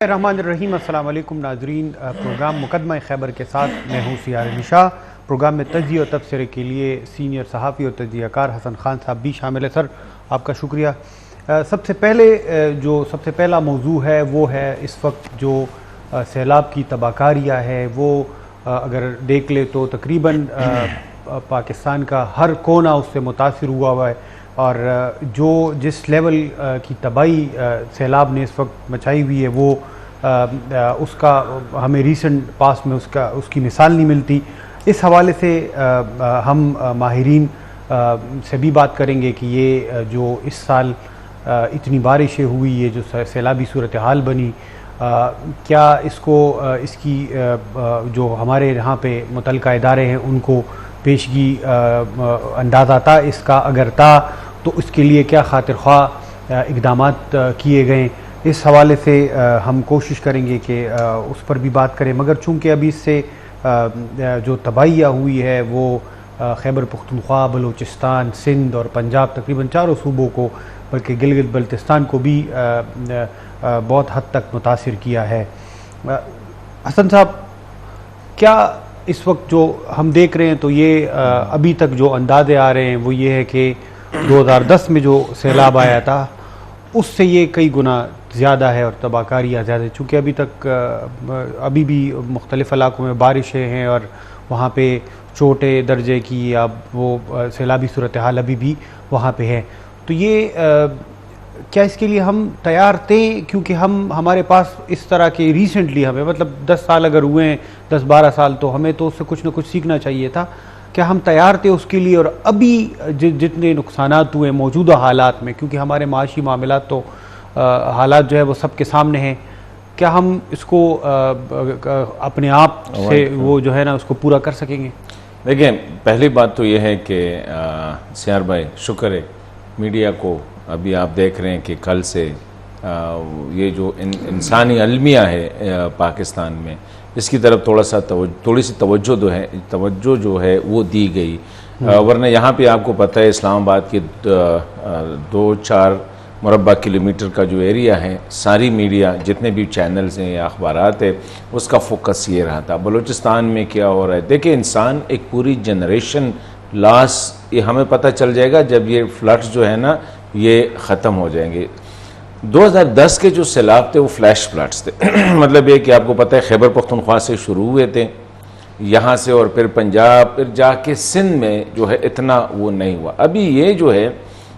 الرحمن الرحیم۔ السلام علیکم ناظرین، پروگرام مقدمہ خیبر کے ساتھ میں ہوں سیار علی شاہ۔ پروگرام میں تجزیہ و تبصرے کے لیے سینئر صحافی اور تجزیہ کار حسن خان صاحب بھی شامل ہے۔ سر، آپ کا شکریہ۔ سب سے پہلا موضوع ہے وہ ہے اس وقت جو سیلاب کی تباہ کاریاں ہے، وہ اگر دیکھ لے تو تقریباً پاکستان کا ہر کونا اس سے متاثر ہوا ہے، اور جس لیول کی تباہی سیلاب نے اس وقت مچائی ہوئی ہے وہ اس کا ہمیں ریسنٹ پاس میں اس کی مثال نہیں ملتی۔ اس حوالے سے ہم ماہرین سے بھی بات کریں گے کہ یہ جو اس سال اتنی بارشیں ہوئی، یہ جو سیلابی صورتحال بنی، کیا اس کی جو ہمارے یہاں پہ متعلقہ ادارے ہیں ان کو پیشگی اندازہ تھا اس کا؟ اگر تھا تو اس کے لیے کیا خاطر خواہ اقدامات کیے گئے؟ اس حوالے سے ہم کوشش کریں گے کہ اس پر بھی بات کریں، مگر چونکہ ابھی اس سے جو تباہیاں ہوئی ہے وہ خیبر پختونخوا، بلوچستان، سندھ اور پنجاب، تقریباً چاروں صوبوں کو، بلکہ گلگت بلتستان کو بھی بہت حد تک متاثر کیا ہے۔ حسن صاحب، کیا اس وقت جو ہم دیکھ رہے ہیں تو یہ ابھی تک جو اندازے آ رہے ہیں وہ یہ ہے کہ 2010 میں جو سیلاب آیا تھا اس سے یہ کئی گنا زیادہ ہے اور تباہ کاریاں زیادہ ہے، چونکہ ابھی بھی مختلف علاقوں میں بارشیں ہیں اور وہاں پہ چھوٹے درجے کی یا وہ سیلابی صورتحال ابھی بھی وہاں پہ ہے۔ تو یہ کیا اس کے لیے ہم تیار تھے؟ کیونکہ ہمارے پاس اس طرح کے ریسنٹلی ہمیں 10 سال اگر ہوئے ہیں، 10-12 سال، تو ہمیں تو اس سے کچھ نہ کچھ سیکھنا چاہیے تھا۔ کیا ہم تیار تھے اس کے لیے؟ اور ابھی جتنے نقصانات ہوئے موجودہ حالات میں، کیونکہ ہمارے معاشی معاملات تو حالات جو ہے وہ سب کے سامنے ہیں، کیا ہم اس کو اپنے آپ سے وہ جو ہے نا اس کو پورا کر سکیں گے؟ دیکھیں، پہلی بات تو یہ ہے کہ سیار بھائی، شکر ہے میڈیا کو، ابھی آپ دیکھ رہے ہیں کہ کل سے یہ جو انسانی المیہ ہے پاکستان میں، اس کی طرف تھوڑی سی توجہ جو ہے وہ دی گئی، ورنہ یہاں پہ آپ کو پتہ ہے اسلام آباد کے 2-4 مربع کلومیٹر کا جو ایریا ہے، ساری میڈیا جتنے بھی چینلز ہیں یا اخبارات ہیں، اس کا فوکس یہ رہا تھا بلوچستان میں کیا ہو رہا ہے۔ دیکھیں، انسان ایک پوری جنریشن لاس، یہ ہمیں پتہ چل جائے گا جب یہ فلڈز جو ہے نا یہ ختم ہو جائیں گے۔ 2010 کے جو سیلاب تھے وہ فلیش فلڈز تھے، مطلب یہ کہ آپ کو پتہ ہے خیبر پختونخوا سے شروع ہوئے تھے یہاں سے، اور پھر پنجاب، پھر جا کے سندھ میں جو ہے اتنا وہ نہیں ہوا۔ ابھی یہ جو ہے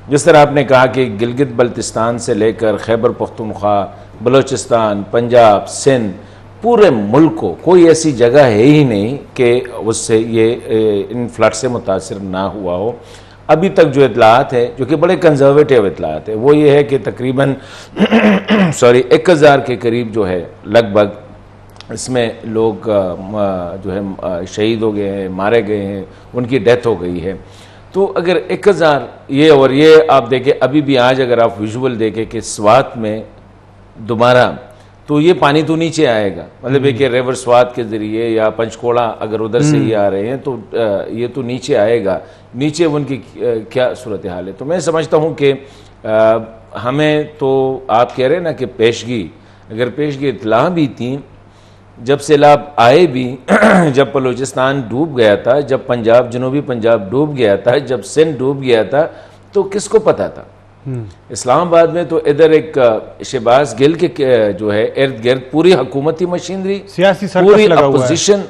جس طرح آپ نے کہا کہ گلگت بلتستان سے لے کر خیبر پختونخوا، بلوچستان، پنجاب، سندھ، پورے ملک کو کوئی ایسی جگہ ہے ہی نہیں کہ اس سے یہ ان فلڈ سے متاثر نہ ہوا ہو۔ ابھی تک جو اطلاعات ہے، جو کہ بڑے کنزرویٹیو اطلاعات ہے، وہ یہ ہے کہ تقریباً 1000 کے قریب جو ہے لگ بھگ اس میں لوگ جو ہے شہید ہو گئے ہیں، مارے گئے ہیں، ان کی ڈیتھ ہو گئی ہے۔ تو اگر 1000 یہ، اور یہ آپ دیکھیں ابھی بھی آج اگر آپ ویژول دیکھیں کہ سوات میں دوبارہ تو یہ پانی تو نیچے آئے گا، مطلب یہ کہ ریور سوات کے ذریعے یا پنچکوڑا اگر ادھر سے یہ آ رہے ہیں تو یہ تو نیچے آئے گا، نیچے ان کی کیا صورتحال ہے۔ تو میں سمجھتا ہوں کہ ہمیں تو آپ کہہ رہے ہیں نا کہ اگر پیشگی اطلاع بھی تھی، جب سیلاب آئے بھی، جب بلوچستان ڈوب گیا تھا، جب جنوبی پنجاب ڈوب گیا تھا، جب سندھ ڈوب گیا تھا، تو کس کو پتا تھا؟ اسلام آباد میں تو ادھر ایک شہباز گل کے جو ہے ارد گرد پوری حکومتی مشینری، سیاسی پوری اپوزیشن،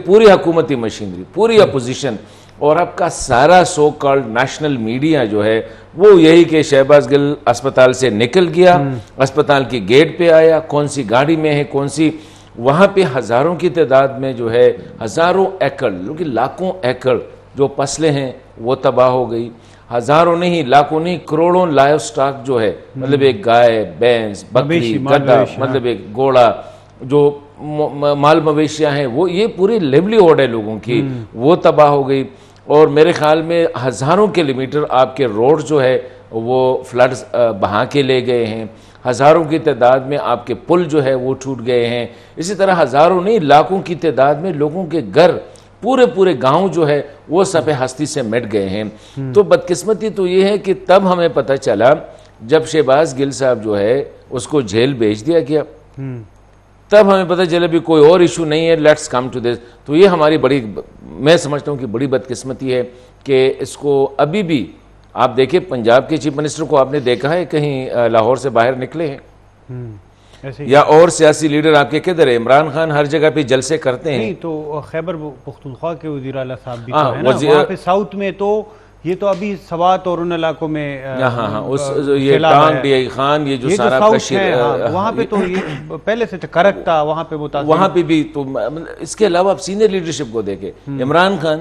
پوری حکومتی مشینری، پوری اپوزیشن، اور اب کا سارا سو کالڈ نیشنل میڈیا جو ہے وہ یہی کہ شہباز گل اسپتال سے نکل گیا، اسپتال کی گیٹ پہ آیا، کون سی گاڑی میں ہے، کون سی، وہاں پہ ہزاروں کی تعداد میں جو ہے ہزاروں ایکڑ، لاکھوں ایکڑ جو فصلیں ہیں وہ تباہ ہو گئی، ہزاروں نہیں، لاکھوں نہیں، کروڑوں لائف سٹاک جو ہے، مطلب ایک گائے، بینس، بکری، گدھا، مطلب ایک گھوڑا، جو مال مویشیاں ہیں، وہ یہ پوری لیولیہوڈ ہے لوگوں کی، وہ تباہ ہو گئی۔ اور میرے خیال میں ہزاروں کلومیٹر آپ کے روڈ جو ہے وہ فلڈز بہا کے لے گئے ہیں، ہزاروں کی تعداد میں آپ کے پل جو ہے وہ ٹوٹ گئے ہیں، اسی طرح ہزاروں نہیں، لاکھوں کی تعداد میں لوگوں کے گھر، پورے گاؤں جو ہے وہ سفید ہستی سے مٹ گئے ہیں۔ تو بدقسمتی تو یہ ہے کہ تب ہمیں پتہ چلا جب شہباز گل صاحب جو ہے اس کو جیل بھیج دیا گیا، تب ہمیں پتہ چلے بھی کوئی اور ایشو نہیں ہے، لیٹس کم ٹو دس. تو یہ ہماری بڑی، میں سمجھتا ہوں کہ بڑی بدقسمتی ہے کہ اس کو ابھی بھی آپ دیکھیں. پنجاب کے چیف منسٹر کو آپ نے دیکھا ہے کہیں لاہور سے باہر نکلے ہیں؟ یا اور سیاسی لیڈر آپ کے کدھر ہے؟ عمران خان ہر جگہ پہ جلسے کرتے ہیں. نہیں تو خیبر پختونخوا کے وزیر اعلیٰ صاحب بھی تو ہیں نا وہاں پہ ساؤتھ میں، تو یہ تو ابھی سوات اور ان علاقوں میں یہ ٹانگ ڈی آئی خان، یہ جو سارا وہاں پہ تو یہ پہلے سے کرک تھا، وہاں پہ متاثر، وہاں پہ بھی. تو اس کے علاوہ آپ سینئر لیڈرشپ کو دیکھیں. عمران خان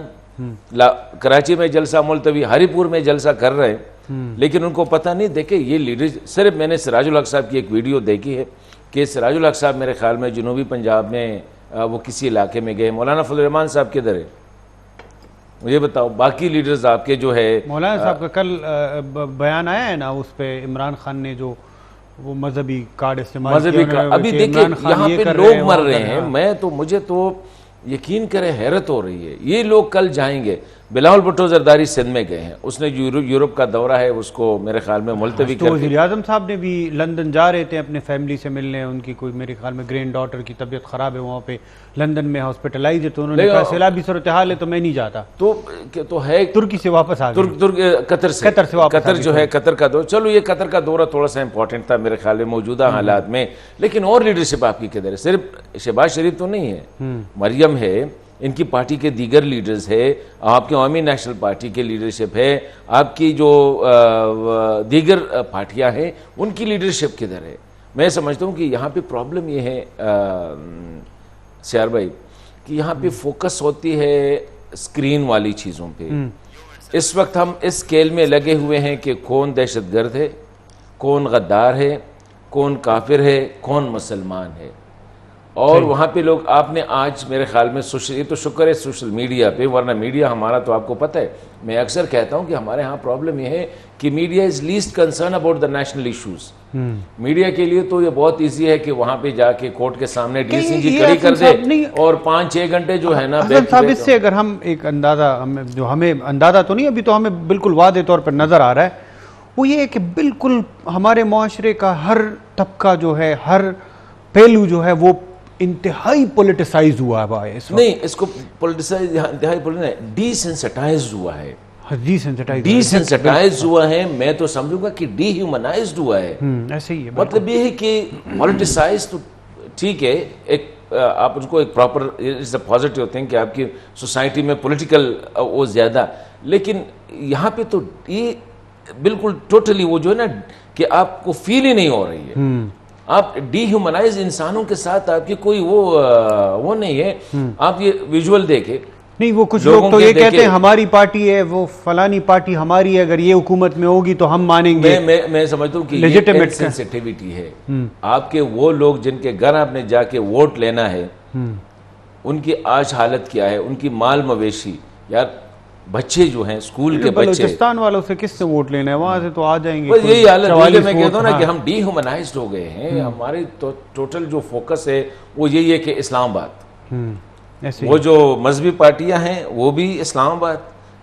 کراچی میں جلسہ ملتوی، ہری پور میں جلسہ کر رہے ہیں، لیکن ان کو پتہ نہیں. دیکھیں یہ لیڈر، صرف میں نے سراج الحق صاحب کی ایک ویڈیو دیکھی ہے کہ سراج الحق صاحب میرے خیال میں جنوبی پنجاب میں وہ کسی علاقے میں گئے. مولانا فضل الرحمان صاحب کدھر ہے مجھے بتاؤ؟ باقی لیڈرز آپ کے جو ہے، مولانا صاحب کا کل بیان آیا ہے نا اس پہ، عمران خان نے جو وہ مذہبی کارڈ استعمال کیا. ابھی دیکھیں یہاں پہ لوگ مر رہے ہیں. مجھے تو یقین کرے حیرت ہو رہی ہے. یہ لوگ کل جائیں گے. بلاول بھٹو زرداری سندھ میں گئے ہیں، اس نے یورپ کا دورہ ہے اس کو میرے خیال میں ملتوی کر کے. وزیر اعظم صاحب نے بھی لندن جا رہے تھے اپنے فیملی سے ملنے، ان کی کوئی میرے خیال میں گرینڈ ڈاٹر کی طبیعت خراب ہے وہاں پہ لندن میں ہاسپٹلائز ہے، تو انہوں نے کہا سیلابی صورتحال ہے تو میں نہیں جاتا. تو ہے ترکی سے واپس آ گئے، قطر سے قطر جو ہے، قطر کا دورہ. چلو یہ قطر کا دورہ تھوڑا سا امپورٹنٹ تھا میرے خیال میں موجودہ حالات میں، لیکن اور لیڈرشپ آپ کی کدھر ہے؟ صرف شہباز شریف تو نہیں ہے، مریم ہے، ان کی پارٹی کے دیگر لیڈرز ہے، آپ کے عوامی نیشنل پارٹی کے لیڈرشپ ہے، آپ کی جو دیگر پارٹیاں ہیں ان کی لیڈرشپ کدھر ہے؟ میں سمجھتا ہوں کہ یہاں پہ پرابلم یہ ہے سیار بھائی کہ یہاں پہ فوکس ہوتی ہے اسکرین والی چیزوں پہ. اس وقت ہم اس کھیل میں لگے ہوئے ہیں کہ کون دہشت گرد ہے، کون غدار ہے، کون کافر ہے، کون مسلمان ہے. اور وہاں پہ لوگ، آپ نے آج میرے خیال میں یہ تو شکر ہے سوشل میڈیا پہ، ورنہ میڈیا ہمارا تو آپ کو پتہ ہے، میں اکثر کہتا ہوں کہ ہمارے ہاں پرابلم یہ ہے کہ media is least concern about the national issues. Media کے لیے تو یہ بہت ایزی ہے کہ وہاں پہ جا کے کورٹ کے سامنے ڈی سی جی کھڑی کر دے اور 5-6 گھنٹے جو ہے نا. صاحب اس سے اگر ہم ایک اندازہ، جو ہمیں اندازہ تو نہیں ابھی تو ہمیں بالکل واضح طور پر نظر آ رہا ہے، وہ یہ ہے کہ بالکل ہمارے معاشرے کا ہر طبقہ جو ہے، ہر پہلو جو ہے وہ انتہائی پولیٹیسائز ہوا ہے. نہیں، اس کو پولیٹیسائز انتہائی ڈی سینسٹائز ہوا ہے. ڈی سینسٹائز ہوا ہے. میں تو سمجھوں گا کہ ڈی ہیومنائزڈ ہوا ہے. ایسے ہی ہے. مطلب یہ ہے کہ پولیٹیسائز تو ٹھیک ہے، ایک آپ اس کو ایک پراپر پازیٹیو ہوتے ہیں کہ آپ کی سوسائٹی میں پولیٹیکل وہ زیادہ، لیکن یہاں پہ تو یہ بالکل ٹوٹلی وہ جو ہے نا کہ آپ کو فیل ہی نہیں ہو رہی ہے. آپ ڈی ہیومنائز انسانوں کے ساتھ آپ کی کوئی وہ نہیں ہے. آپ یہ ویژول دیکھیں. نہیں، وہ کچھ لوگ تو یہ کہتے ہیں ہماری پارٹی ہے، وہ فلانی پارٹی ہماری ہے، اگر یہ حکومت میں ہوگی تو ہم مانیں گے. میں سمجھتا ہوں کہ یہ سینسٹیویٹی ہے. آپ کے وہ لوگ جن کے گھر آپ نے جا کے ووٹ لینا ہے، ان کی آج حالت کیا ہے، ان کی مال مویشی. یار بچے جو ہیں اسکول کے بچے، بلوچستان والوں سے کس سے ووٹ لینا ہے؟ وہاں سے تو آ جائیں گے. یہی حالت ہے. میں کہتا ہوں نا کہ ہم ڈی ہیومنائزڈ ہو گئے ہیں. ہماری ٹوٹل جو فوکس ہے وہ یہی ہے کہ اسلام آباد. وہ جو مذہبی پارٹیاں ہیں وہ بھی اسلام آباد،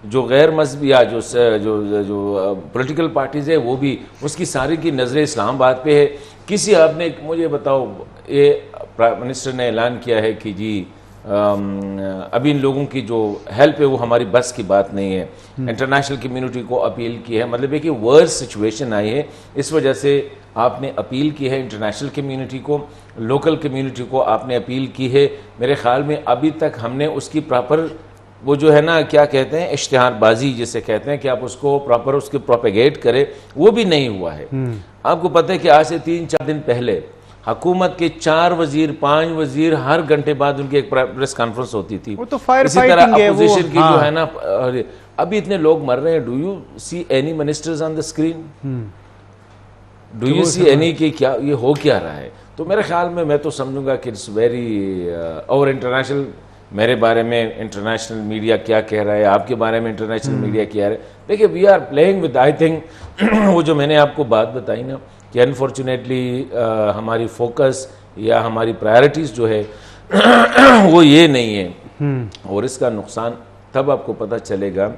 جو غیر مذہبی یا جو پولیٹیکل پارٹیز ہے وہ بھی، اس کی ساری کی نظریں اسلام آباد پہ ہے. کسی آپ نے مجھے بتاؤ، یہ پرائم منسٹر نے اعلان کیا ہے کہ جی ابھی ان لوگوں کی جو ہیلپ ہے وہ ہماری بس کی بات نہیں ہے. انٹرنیشنل کمیونٹی کو اپیل کی ہے. مطلب ہے کہ ورس سچویشن آئی ہے، اس وجہ سے آپ نے اپیل کی ہے انٹرنیشنل کمیونٹی کو، لوکل کمیونٹی کو آپ نے اپیل کی ہے. میرے خیال میں ابھی تک ہم نے اس کی پراپر وہ جو ہے نا کیا کہتے ہیں اشتہار بازی جسے کہتے ہیں کہ آپ اس کو پراپر اس کے پروپیگیٹ کرے، وہ بھی نہیں ہوا ہے. آپ کو پتہ ہے کہ آج سے 3-4 دن پہلے حکومت کے 4 وزیر 5 وزیر ہر گھنٹے بعد ان کی ایک پریس کانفرنس ہوتی تھی. اسی طرح اپوزیشن کی جو ہے نا، ابھی اتنے لوگ مر رہے ہیں. Do you see any ministers on the screen? Do you see any کہ کیا یہ ہو کیا رہا ہے؟ تو میرے خیال میں تو سمجھوں گا کہ اٹس ویری اور انٹرنیشنل، میرے بارے میں انٹرنیشنل میڈیا کیا کہہ رہا ہے، آپ کے بارے میں انٹرنیشنل میڈیا کیا کہہ رہا ہے. دیکھیے we are playing with, I think وہ جو میں نے آپ کو بات بتائی نا کہ انفارچونیٹلی ہماری فوکس یا ہماری پرائرٹیز جو ہے وہ یہ نہیں ہے. اور اس کا نقصان تب آپ کو پتہ چلے گا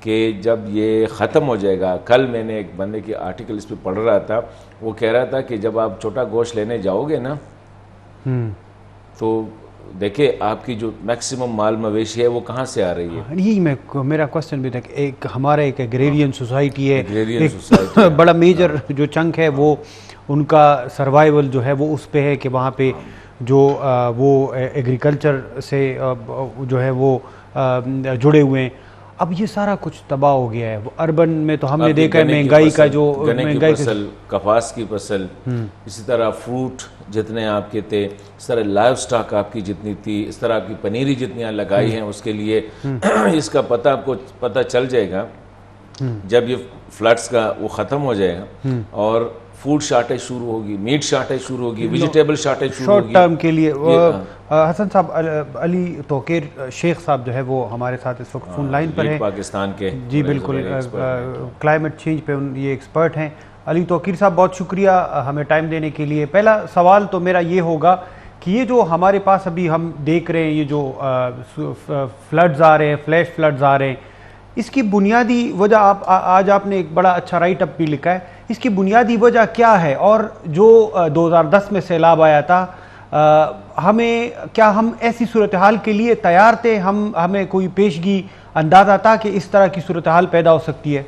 کہ جب یہ ختم ہو جائے گا. کل میں نے ایک بندے کی آرٹیکل اس پہ پڑھ رہا تھا، وہ کہہ رہا تھا کہ جب آپ چھوٹا گوشت لینے جاؤ گے نا تو دیکھیں آپ کی جو میکسیمم مال مویشی ہے وہ کہاں سے آ رہی ہے؟ یہی میرا کوشچن بھی تھا کہ ایک ہمارا ایک ایگریرین سوسائٹی ہے، ایگریرین سوسائٹی بڑا میجر جو چنک ہے وہ ان کا سروائیول جو ہے وہ اس پہ ہے کہ وہاں پہ جو وہ ایگریکلچر سے جو ہے وہ جڑے ہوئے ہیں. اب یہ سارا کچھ تباہ ہو گیا ہے. اربن میں تو ہم نے دیکھا ہے مہنگائی کا جو گنے کی فصل، کپاس کی فصل، اسی طرح فروٹ جتنے آپ کے تھے، اس طرح لائف سٹاک آپ کی جتنی تھی، اس طرح آپ کی پنیری جتنی لگائی ہیں اس کے لیے اس کا پتہ آپ کو پتہ چل جائے گا جب یہ فلڈز کا وہ ختم ہو جائے گا اور فوڈ شارٹیج شروع ہوگی، میٹ شارٹیج شروع ہوگی، ویجیٹیبل شارٹیج شروع ہوگی. شارٹ ٹرم کے لیے حسن صاحب، علی توقیر شیخ صاحب جو ہے وہ ہمارے ساتھ اس وقت فون لائن پر ہیں، پاکستان کے جی بالکل کلائمیٹ چینج پہ یہ ایکسپرٹ ہیں. علی توقیر صاحب بہت شکریہ ہمیں ٹائم دینے کے لیے. پہلا سوال تو میرا یہ ہوگا کہ یہ جو ہمارے پاس ابھی ہم دیکھ رہے ہیں یہ جو فلڈز آ رہے ہیں، فلیش فلڈز آ رہے ہیں، اس کی بنیادی وجہ آج آپ نے ایک بڑا اچھا رائٹ اپ بھی لکھا ہے، اس کی بنیادی وجہ کیا ہے؟ اور جو 2010 میں سیلاب آیا تھا، کیا ہم ایسی صورتحال کے لیے تیار تھے؟ ہمیں کوئی پیشگی اندازہ تھا کہ اس طرح کی صورتحال پیدا ہو سکتی ہے؟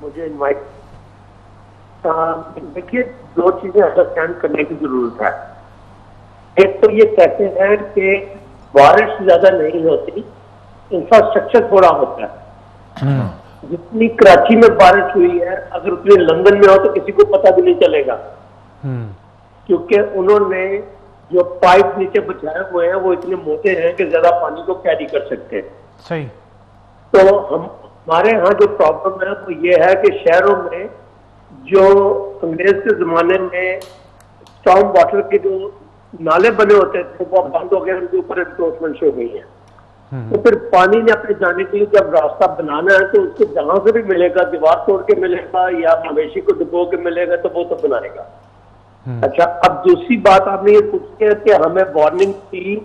مجھے انوائٹ، دیکھیے دو چیزیں انڈرسٹینڈ کرنے کی ضرورت ہے. ایک تو یہ کہتے ہیں کہ بارش زیادہ نہیں ہوتی، انفراسٹرکچر تھوڑا ہوتا ہے. جتنی کراچی میں بارش ہوئی ہے اگر اتنی لندن میں ہو تو کسی کو پتہ بھی نہیں چلے گا، کیونکہ انہوں نے جو پائپ نیچے بچھائے ہوئے ہیں وہ اتنے موٹے ہیں کہ زیادہ پانی کو کیری کر سکتے ہیں. صحیح. تو ہمارے ہاں جو پرابلم ہے وہ یہ ہے کہ شہروں میں جو انگریز کے زمانے میں اسٹارم واٹر کے جو نالے بنے ہوتے تھے وہ بند ہو گئے، ان کے اوپر انکروچمنٹ ہو گئی ہیں. تو پھر پانی نے اپنے جانے کے لیے جب راستہ بنانا ہے تو اس کو جہاں سے بھی ملے گا، دیوار توڑ کے ملے گا یا مویشی کو ڈبو کے ملے گا، تو وہ تو بنائے گا. اچھا، اب دوسری بات آپ نے یہ پوچھی ہے کہ ہمیں وارننگ کی،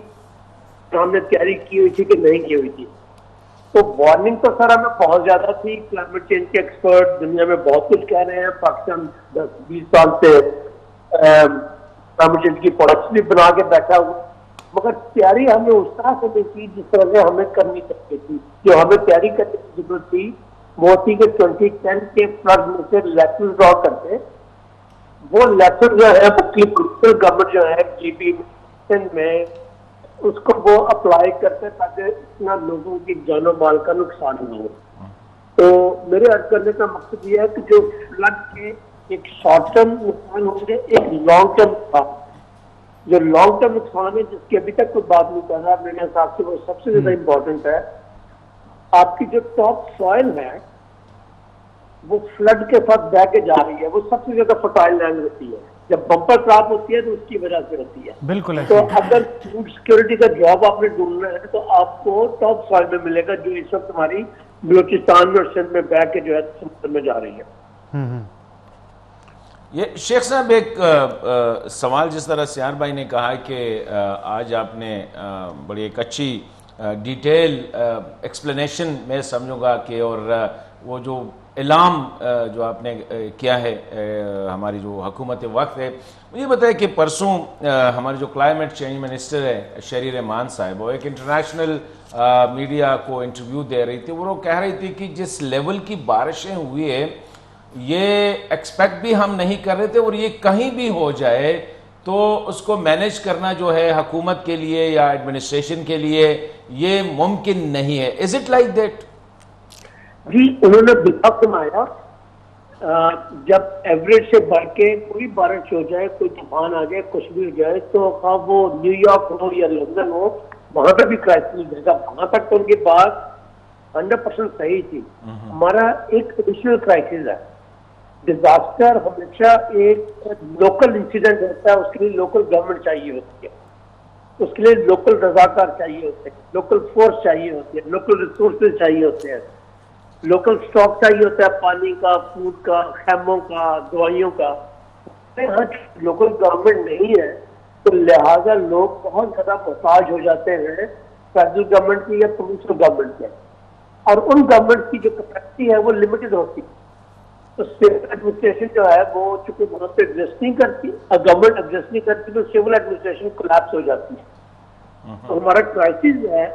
ہم نے تیاری کی ہوئی تھی کہ نہیں کی ہوئی تھی. تو وارننگ تو سر ہمیں بہت زیادہ تھی. کلائمیٹ چینج کے ایکسپرٹ دنیا میں بہت کچھ کہہ رہے ہیں. پاکستان 10-20 سال سے کلائمیٹ چینج کی پروڈکٹس بھی بنا کے بیٹھا ہوا، مگر تیاری ہمیں اس طرح سے نہیں کی جس طرح سے ہمیں کرنی چاہیے تھی. جو ہمیں تیاری کرنے کی ضرورت تھی وہ تھی کہ 2010 کے فلڈ میں سے لیسن ڈرا کرتے. وہ لیسن جو ہے وہ گورنمنٹ جو ہے جی پی میں اس کو وہ اپلائی کرتے تاکہ اتنا لوگوں کی جان و مال کا نقصان نہ ہو. تو میرے عرض کرنے کا مقصد یہ ہے کہ جو فلڈ کے ایک شارٹ ٹرم نقصان ہوں گے، ایک لانگ ٹرم نقصان. جو لانگ ٹرم نقصان ہے جس کی ابھی تک کوئی بات نہیں کر رہا، میرے حساب سے وہ سب سے زیادہ امپورٹنٹ ہے. آپ کی جو ٹاپ سوائل ہے وہ فلڈ کے ساتھ بہ کے جا رہی ہے، وہ سب سے زیادہ فرٹائل لینڈ ہوتی ہے. جب بمپر کراپ ہوتی ہے تو اس کی وجہ سے ہوتی ہے. بالکل. تو اگر فوڈ سیکورٹی کا جاب آپ نے ڈھونڈنا ہے تو آپ کو ٹاپ سوائل میں ملے گا، جو اس وقت ہماری بلوچستان میں اور سندھ میں بہ کے جو ہے سمندر میں جا رہی ہے. یہ شیخ صاحب ایک سوال جس طرح سیار بھائی نے کہا کہ آج آپ نے بڑی ایک اچھی ڈیٹیل ایکسپلینیشن میں سمجھوں گا کہ اور وہ جو اعلام جو آپ نے کیا ہے ہماری جو حکومت وقت ہے، مجھے بتائے کہ پرسوں ہمارے جو کلائمیٹ چینج منسٹر ہے شہری رحمان صاحب، وہ ایک انٹرنیشنل میڈیا کو انٹرویو دے رہی تھی. وہ کہہ رہی تھی کہ جس لیول کی بارشیں ہوئی ہے یہ ایکسپیکٹ بھی ہم نہیں کر رہے تھے، اور یہ کہیں بھی ہو جائے تو اس کو مینیج کرنا جو ہے حکومت کے لیے یا ایڈمنسٹریشن کے لیے یہ ممکن نہیں ہے. Is it like that? جی انہوں نے بالکل فرمایا. جب ایوریج سے بڑھ کے کوئی بارش ہو جائے، کوئی طوفان آ جائے، کچھ بھی ہو جائے، تو اب وہ نیو یارک ہو یا لندن ہو، وہاں پہ بھی کرائسس جائے گا. وہاں تک تو ان کی بات 100% صحیح تھی. ہمارا ایک ایڈیشنل کرائسس ہے. ڈیزاسٹر ہمیشہ ایک لوکل انسیڈنٹ ہوتا ہے، اس کے لیے لوکل گورنمنٹ چاہیے ہوتی ہے، اس کے لیے لوکل رضاکار چاہیے ہوتے ہیں، لوکل فورس چاہیے ہوتی ہے، لوکل ریسورسز چاہیے ہوتے ہیں، لوکل اسٹاک چاہیے ہوتا ہے، پانی کا، فوڈ کا، خیموں کا، دوائیوں کا. یہاں لوکل گورنمنٹ نہیں ہے تو لہٰذا لوگ بہت زیادہ محتاج ہو جاتے ہیں فیڈرل گورنمنٹ کی یا پروونشل گورنمنٹ کے. اور ان گورنمنٹ کی جو کیپیسٹی ہے وہ لمیٹڈ ہوتی ہے. تو سول ایڈمنسٹریشن جو ہے وہ چونکہ وہاں پہ ایگزسٹ نہیں کرتی، گورنمنٹ ایگزسٹ نہیں کرتی تو سول ایڈمنسٹریشن کولیپس ہو جاتی ہے. تو ہمارا کرائسس ہے،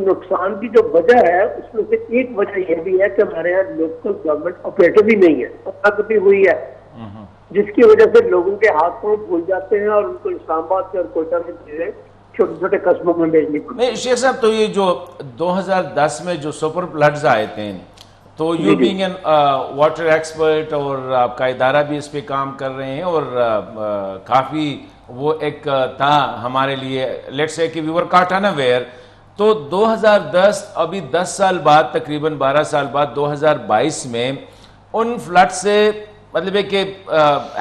نقصان کی جو وجہ ہے اس میں سے ایک وجہ یہ بھی ہے کہ ہمارے یہاں لوکل گورنمنٹ آپریٹر بھی نہیں ہے، اور کبھی ہوئی ہے، جس کی وجہ سے لوگوں کے ہاتھ پاؤں بھول جاتے ہیں اور ان کو اسلام آباد سے اور کوئٹہ سے چیزیں چھوٹے چھوٹے قصبوں میں بھیجنی پڑتی. نہیں شیخ صاحب، تو یہ جو 2010 میں جو سپر فلڈز آئے تھے، تو you being an water expert اور آپ کا ادارہ بھی اس پہ کام کر رہے ہیں، اور کافی وہ ایک تھا ہمارے لیے، لیٹس سے کہ وی ور کاٹ انویئر. تو 2010 ابھی 10 سال بعد، تقریباً 12 سال بعد 2022 میں ان فلڈ سے مطلب ہے کہ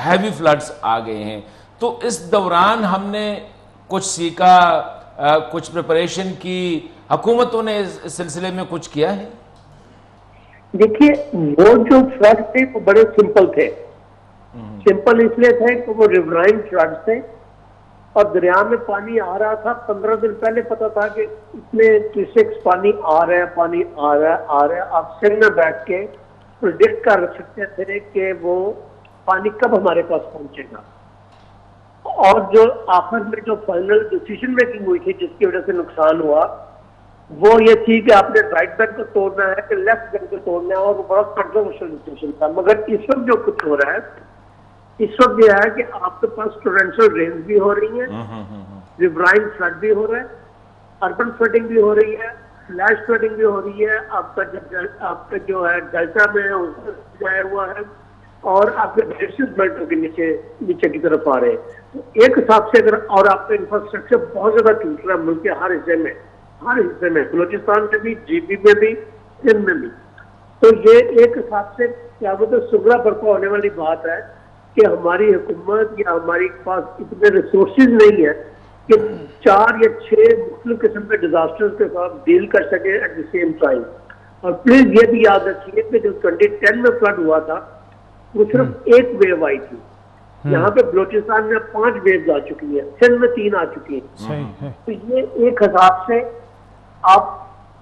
ہیوی فلڈز آ گئے ہیں. تو اس دوران ہم نے کچھ سیکھا، کچھ پریپریشن کی، حکومتوں نے اس سلسلے میں کچھ کیا ہے؟ دیکھیے وہ جو فلڈ تھے وہ بڑے سمپل تھے. سمپل اس لیے تھے کہ وہ ریورائن فلڈ تھے اور دریا میں پانی آ رہا تھا. 15 دن پہلے پتا تھا کہ اتنے کیوسیکس پانی آ رہا ہے، پانی آ رہا ہے. آپ سر میں بیٹھ کے پریڈکٹ کر سکتے تھے کہ وہ پانی کب ہمارے پاس پہنچے گا. اور جو آخر میں جو فائنل ڈیسیژن میکنگ ہوئی تھی جس کی وجہ سے نقصان ہوا، وہ یہ تھی کہ آپ نے رائٹ بینک کو توڑنا ہے کہ لیفٹ بینک کو توڑنا ہے، اور وہ بڑا کنٹروورشل ڈیسیژن تھا. مگر اس وقت جو کچھ ہو رہا ہے اس وقت یہ ہے کہ آپ کے پاس ٹورنشل رینز بھی ہو رہی ہیں، ریورائن فلڈ بھی ہو رہا ہے، اربن فلڈنگ بھی ہو رہی ہے، فلیش فلڈنگ بھی ہو رہی ہے. آپ کا جو ہے ڈیلٹا میں ظاہر ہوا ہے، اور آپ کے گلیشیئرز بیلٹ کے نیچے کی طرف آ رہے ہیں. تو ایک حساب سے اگر، اور آپ کا انفراسٹرکچر بہت زیادہ ٹوٹ رہا ہے ملک کے ہر حصے میں، بلوچستان میں بھی، جی بی میں بھی، سندھ میں بھی. تو یہ ایک حساب سے کیا وہ تو سگڑا برپا ہونے والی بات ہے کہ ہماری حکومت یا ہماری پاس اتنے ریسورسز نہیں ہے کہ 4 یا 6 مختلف قسم کے ڈیزاسٹرز کے ساتھ ڈیل کر سکے ایٹ دی سیم ٹائم. اور پلیز یہ بھی یاد رکھیے کہ جو 2010 میں فلڈ ہوا تھا وہ صرف ایک ویو آئی تھی. یہاں پہ بلوچستان میں 5 ویوز آ چکی ہیں، سندھ میں 3 آ چکی ہیں. تو یہ ایک حساب سے آپ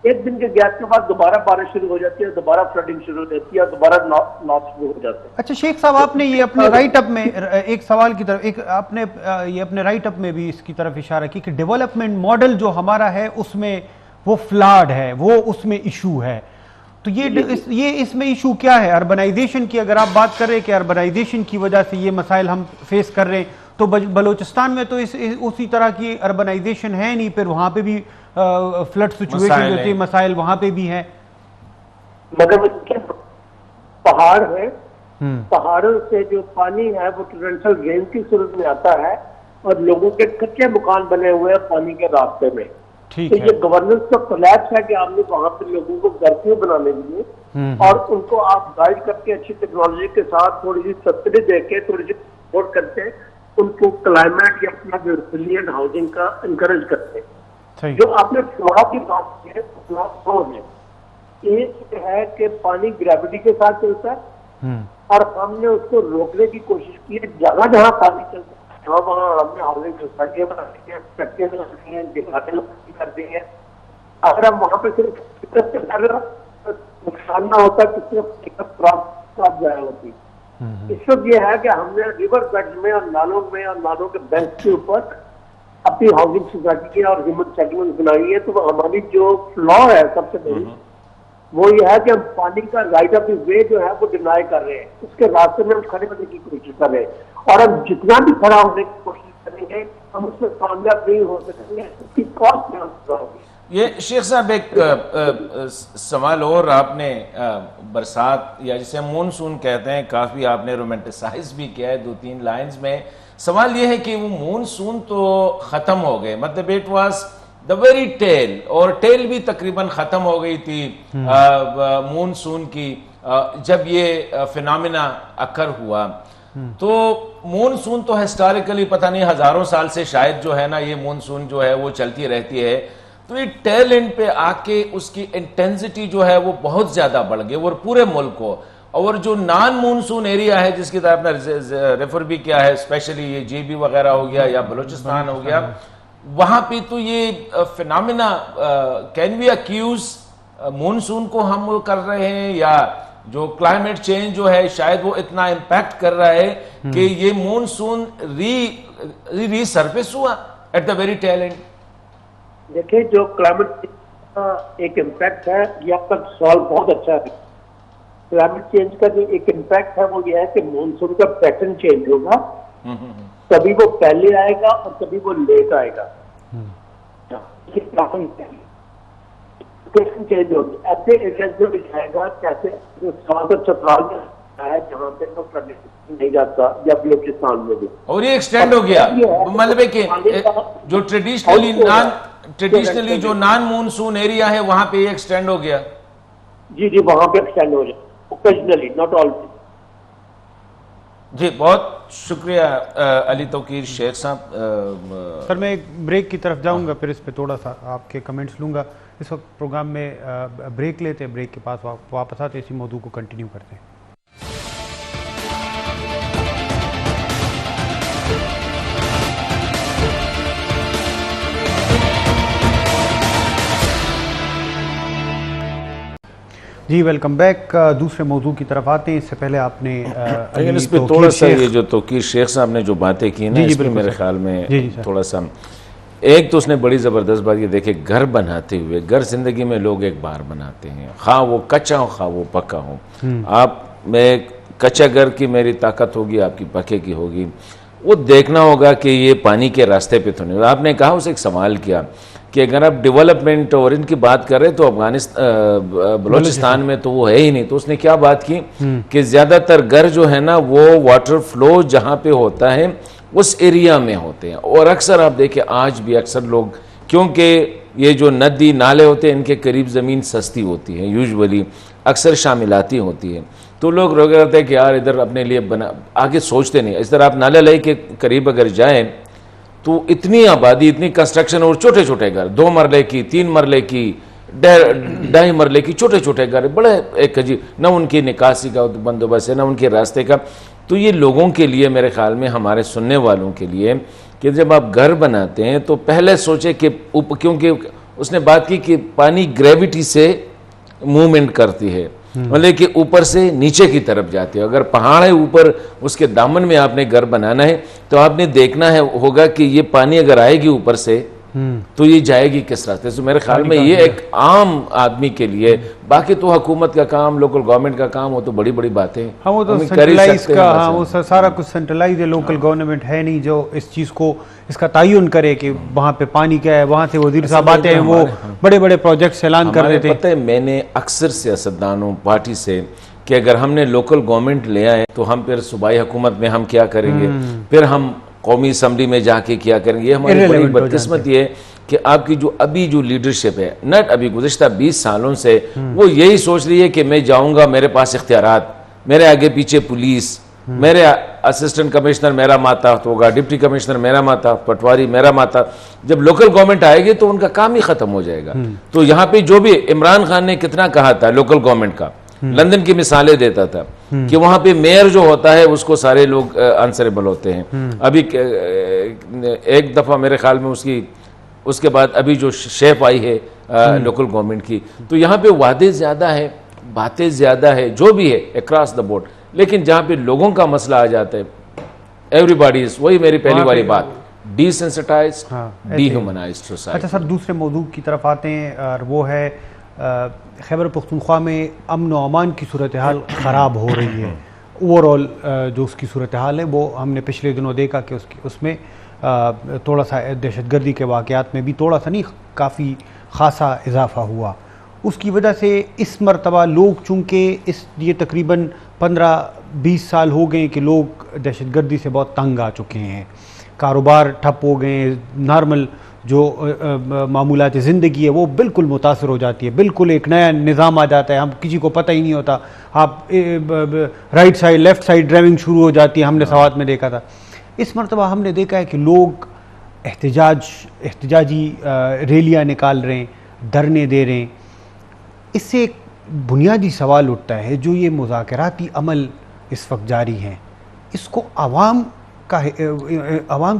ایک دن کے گیپ کے بعد دوبارہ بارش شروع ہو جاتی ہے، دوبارہ فلڈنگ شروع ہو جاتی ہے، اور دوبارہ لاس شروع ہو جاتے ہیں. اچھا شیخ صاحب، آپ نے یہ اپنے رائٹ اپ میں ایک سوال کی طرف، آپ نے یہ اپنے رائٹ اپ میں بھی اس کی طرف اشارہ کی کہ ڈیولپمنٹ ماڈل جو ہمارا ہے اس میں وہ فلاڈ ہے، وہ اس میں ایشو ہے. تو یہ اس میں ایشو کیا ہے؟ اربنائزیشن کی اگر آپ بات کر رہے ہیں کہ اربنائزیشن کی وجہ سے یہ مسائل ہم فیس کر رہے ہیں، تو بلوچستان میں تو اسی طرح کی اربنائزیشن ہے نہیں، پھر وہاں پہ بھی فلڈ سچویشن جو تھی، مسائل وہاں پہ بھی ہیں. مگر پہاڑ ہے، پہاڑوں سے جو پانی ہے وہ ٹورنشل رین کی صورت میں آتا ہے، اور لوگوں کے کچے مکان بنے ہوئے ہیں پانی کے راستے میں. تو یہ گورننس کا کولیپس ہے کہ آپ نے وہاں پہ لوگوں کو گھر کیوں بنانے دیے، اور ان کو آپ گائیڈ کر کے اچھی ٹیکنالوجی کے ساتھ تھوڑی سی سبسڈی دے کے، تھوڑی سی سپورٹ کرتے، ان کو کلائمیٹ یا اپنا جو ریزیلینٹ ہاؤسنگ کا انکریج کرتے. جو آپ نے فلو کی بات کی ہے، فلو میں ایک ہے کہ پانی گریوٹی کے ساتھ چلتا ہے، اور ہم نے اس کو روکنے کی کوشش کی ہے. جہاں جہاں پانی چلتا ہے وہاں ہم نے ہاؤسنگ سوسائٹیاں بنا دی ہیں، فیکٹریاں بنا دی ہیں، دکانیں کر دی ہیں. اگر ہم وہاں پہ صرف نقصان نہ ہوتا تو صرف کراپ ضائع ہوتی. اس وقت یہ ہے کہ ہم نے ریور بیڈ میں اور نالوں کے بینک کے اوپر اپنی ہاؤسنگ سوسائٹی کی اور ہیومن سیٹلمنٹ بنائی ہے. تو ہماری جو فلا ہے سب سے بڑی وہ یہ ہے کہ ہم پانی کا رائٹ آف دی وے جو ہے وہ ڈینائی کر رہے ہیں، اس کے راستے میں ہم کھڑے ہونے کی کوشش کر رہے ہیں، اور ہم جتنا بھی کھڑا ہونے کی کوشش کریں گے ہم اس میں کامیاب نہیں ہو سکیں گے، اس کی کاسٹ میں ہوگی. یہ شیخ صاحب ایک سوال اور، آپ نے برسات یا جسے مونسون کہتے ہیں کافی آپ نے رومانٹیسائز بھی کیا ہے 2-3 لائنز میں. سوال یہ ہے کہ وہ مونسون تو ختم ہو گئے، مطلب it was the very tell, اور ٹیل بھی تقریباً ختم ہو گئی تھی مونسون کی جب یہ فینامنا اکر ہوا. تو مونسون تو ہسٹوریکلی پتہ نہیں ہزاروں سال سے شاید جو ہے نا یہ مونسون جو ہے وہ چلتی رہتی ہے. تو یہ ٹیل اینڈ پہ آ کے اس کی انٹینسٹی جو ہے وہ بہت زیادہ بڑھ گئی، اور پورے ملک کو. اور جو نان مونسون ایریا ہے جس کی طرف نے ریفر بھی کیا ہے، اسپیشلی یہ جی بی وغیرہ ہو گیا یا بلوچستان ہو گیا، وہاں پہ تو یہ phenomena can we accuse monsoon کو ہم کر رہے ہیں، یا جو کلائمیٹ چینج جو ہے شاید وہ اتنا امپیکٹ کر رہا ہے کہ یہ مونسون ری سرفیس ہوا at the very tail end. دیکھیں جو کلائمیٹ چینج کا ایک امپیکٹ ہے یہ آپ کا سوال بہت اچھا ہے. کلائمیٹ چینج کا جو ایک امپیکٹ ہے وہ یہ ہے کہ مونسون کا پیٹرن چینج ہوگا. کبھی وہ پہلے آئے گا اور کبھی وہ لیٹ آئے گا. چینج ہوگی ایسے ایریاز میں دکھائے گا کیسے چترال میں ہے جہاں پہ تو نہیں جاتا یا بلوچستان میں بھی. اور یہ ایکسٹینڈ ہو گیا مطلب ہے کہ جو ٹریڈیشنلی جو نان مونسون ایریا ہے وہاں پہ یہ ایکسٹینڈ ہو گیا. جی جی وہاں پہ ایکسٹینڈ ہو جائے اوکیجنلی ناٹ آلویز. جی بہت شکریہ علی توقیر شیخ صاحب. سر میں ایک بریک کی طرف جاؤں گا پھر اس پہ تھوڑا سا آپ کے کمنٹس لوں گا. اس وقت پروگرام میں بریک لیتے ہیں, بریک کے پاس واپس آتے اسی موضوع کو کنٹینیو کرتے ہیں. جی ویلکم بیک. دوسرے موضوع کی طرف آتے ہیں. اس سے پہلے آپ نے اس پہ تھوڑا سا یہ جو توقیر شیخ صاحب نے جو باتیں کی نا اس پہ میرے خیال میں تھوڑا سا ایک تو اس نے بڑی زبردست بات یہ دیکھے گھر بناتے ہوئے گھر زندگی میں لوگ ایک بار بناتے ہیں خواہ وہ کچا ہو خواہ وہ پکا ہو. آپ میں کچا گھر کی میری طاقت ہوگی آپ کی پکے کی ہوگی. وہ دیکھنا ہوگا کہ یہ پانی کے راستے پہ تو نہیں. آپ نے کہا اسے ایک سوال کیا کہ اگر آپ ڈیولپمنٹ اور ان کی بات کر رہے تو بلوچستان میں تو وہ ہے ہی نہیں. تو اس نے کیا بات کی کہ زیادہ تر گھر جو ہے نا وہ واٹر فلو جہاں پہ ہوتا ہے اس ایریا میں ہوتے ہیں. اور اکثر آپ دیکھیں آج بھی اکثر لوگ کیونکہ یہ جو ندی نالے ہوتے ہیں ان کے قریب زمین سستی ہوتی ہے یوزولی اکثر شاملاتی ہوتی ہے تو لوگ روک رہتے ہیں کہ یار ادھر اپنے لیے آگے سوچتے نہیں. اس طرح آپ نالے لے کے قریب اگر جائیں تو اتنی آبادی اتنی کنسٹرکشن اور چھوٹے چھوٹے گھر 2 مرلے کی 3 مرلے کی 2.5 مرلے کی چھوٹے چھوٹے گھر بڑے ایک عجیب نہ ان کی نکاسی کا بندوبست ہے نہ ان کے راستے کا. تو یہ لوگوں کے لیے میرے خیال میں ہمارے سننے والوں کے لیے کہ جب آپ گھر بناتے ہیں تو پہلے سوچیں کہ کیونکہ اس نے بات کی کہ پانی گریوٹی سے موومنٹ کرتی ہے مطلب کہ اوپر سے نیچے کی طرف جاتی ہے. اگر پہاڑ ہے اوپر اس کے دامن میں آپ نے گھر بنانا ہے تو آپ نے دیکھنا ہوگا کہ یہ پانی اگر آئے گی اوپر سے تو یہ جائے گی کس راستے سے. میرے خیال میں یہ ایک عام آدمی کے لیے باقی تو حکومت کا کام لوکل گورنمنٹ کا کام وہ تو بڑی بڑی باتیں ہاں وہ تو سینٹرلائز کا ہاں وہ سارا کچھ سینٹرلائز ہے. لوکل گورنمنٹ ہے نہیں جو اس چیز کو اس کا تعین کرے کہ وہاں پہ پانی کیا ہے. وہاں سے وزیر صاحب آتے ہیں وہ بڑے بڑے پروجیکٹس اعلان کر دیتے ہیں. پتہ ہے میں نے اکثر سیاستدانوں پارٹی سے کہ اگر ہم نے لوکل گورنمنٹ لے آئے تو ہم پھر صوبائی حکومت میں ہم کیا کریں گے پھر ہم قومی اسمبلی میں جا کے کیا کریں گے. یہ ہماری بڑی بدقسمت یہ ہے کہ آپ کی جو ابھی جو لیڈرشپ ہے نٹ ابھی گزشتہ 20 سالوں سے وہ یہی سوچ رہی ہے کہ میں جاؤں گا میرے پاس اختیارات میرے آگے پیچھے پولیس میرے اسسٹنٹ کمشنر میرا ماتحت ہوگا ڈپٹی کمشنر میرا ماتحت پٹواری میرا ماتحت. جب لوکل گورنمنٹ آئے گی تو ان کا کام ہی ختم ہو جائے گا. تو یہاں پہ جو بھی عمران خان نے کتنا کہا تھا لوکل گورنمنٹ کا لندن کی مثالیں دیتا تھا کہ وہاں پہ میئر جو ہوتا ہے اس کو سارے لوگ آنسریبل ہوتے ہیں. ابھی ایک دفعہ میرے خیال میں اس کے بعد ابھی جو شیف آئی ہے لوکل گورنمنٹ کی تو یہاں پہ وعدے زیادہ ہے باتیں زیادہ ہے جو بھی ہے اکراس دا بورڈ. لیکن جہاں پہ لوگوں کا مسئلہ آ جاتا ہے ایوری باڈی وہی میری پہلی والی بات ڈی سینسٹائزڈ ڈی ہیومنائزڈ سوسائٹی. اچھا سر دوسرے موضوع کی طرف آتے ہیں اور وہ ہے خیبر پختونخوا میں امن و امان کی صورتحال خراب ہو رہی ہے. اوور آل جو اس کی صورتحال ہے وہ ہم نے پچھلے دنوں دیکھا کہ اس میں تھوڑا سا دہشت گردی کے واقعات میں بھی تھوڑا سا نہیں کافی خاصا اضافہ ہوا. اس کی وجہ سے اس مرتبہ لوگ چونکہ یہ تقریباً 15-20 سال ہو گئے کہ لوگ دہشت گردی سے بہت تنگ آ چکے ہیں. کاروبار ٹھپ ہو گئے ہیں. نارمل جو معمولات زندگی ہے وہ بالکل متاثر ہو جاتی ہے. بالکل ایک نیا نظام آ جاتا ہے. ہم کسی کو پتہ ہی نہیں ہوتا. آپ right side left side driving شروع ہو جاتی ہے. ہم نے سوات میں دیکھا تھا. اس مرتبہ ہم نے دیکھا ہے کہ لوگ احتجاجی ریلیاں نکال رہے ہیں دھرنے دے رہے ہیں. اس سے ایک بنیادی سوال اٹھتا ہے جو یہ مذاکراتی عمل اس وقت جاری ہیں اس کو عوام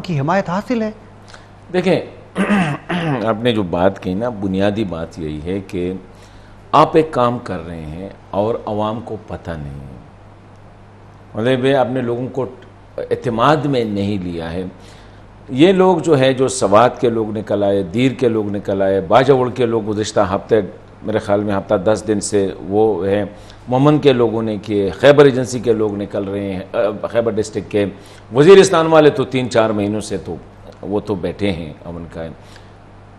کی حمایت حاصل ہے؟ دیکھیں آپ نے جو بات کی نا بنیادی بات یہی ہے کہ آپ ایک کام کر رہے ہیں اور عوام کو پتہ نہیں ہے، مطلب اپنے لوگوں کو اعتماد میں نہیں لیا ہے. یہ لوگ جو ہے، جو سوات کے لوگ نکل آئے، دیر کے لوگ نکل آئے، باجوڑ کے لوگ گزشتہ ہفتے، میرے خیال میں ہفتہ 10 دن سے وہ ہیں، مومن کے لوگوں نے کیے، خیبر ایجنسی کے لوگ نکل رہے ہیں، خیبر ڈسٹرکٹ کے، وزیرستان والے تو 3-4 مہینوں سے تو وہ تو بیٹھے ہیں امن کا.